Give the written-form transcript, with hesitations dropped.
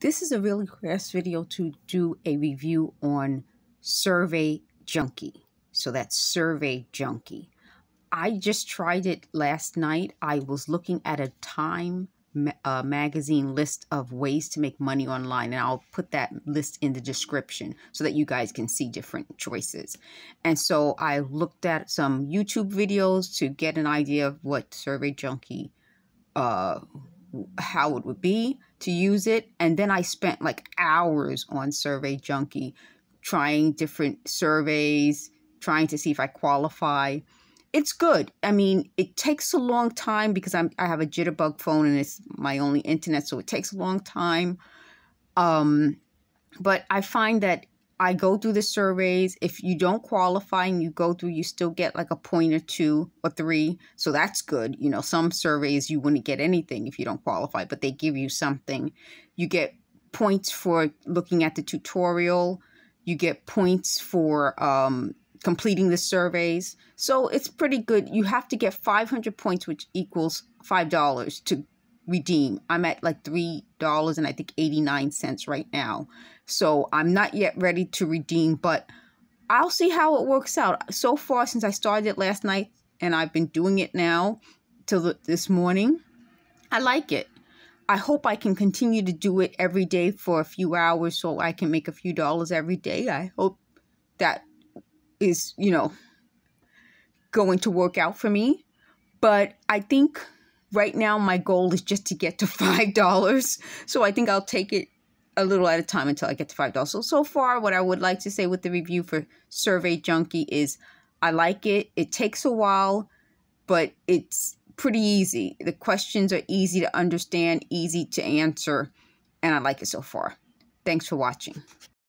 This is a really fast video to do a review on Survey Junkie. So that's Survey Junkie. I just tried it last night. I was looking at a Time magazine list of ways to make money online, and I'll put that list in the description so that you guys can see different choices. And so I looked at some YouTube videos to get an idea of what Survey Junkie how it would be to use it. And then I spent like hours on Survey Junkie trying different surveys, trying to see if I qualify. It's good. I mean, it takes a long time because I have a jitterbug phone and it's my only internet, so it takes a long time. But I find that I go through the surveys. If you don't qualify and you go through, you still get like a point or 2 or 3. So that's good. You know, some surveys you wouldn't get anything if you don't qualify, but they give you something. You get points for looking at the tutorial. You get points for completing the surveys. So it's pretty good. You have to get 500 points, which equals $5 to redeem. I'm at like $3 and I think 89 cents right now. So I'm not yet ready to redeem, but I'll see how it works out. So far, since I started it last night and I've been doing it now till this morning, I like it. I hope I can continue to do it every day for a few hours so I can make a few dollars every day. I hope that is, going to work out for me. But I think right now my goal is just to get to $5. So I think I'll take it a little at a time until I get to $5. So far, what I would like to say with the review for Survey Junkie is I like it. It takes a while, but it's pretty easy. The questions are easy to understand, easy to answer, and I like it so far. Thanks for watching.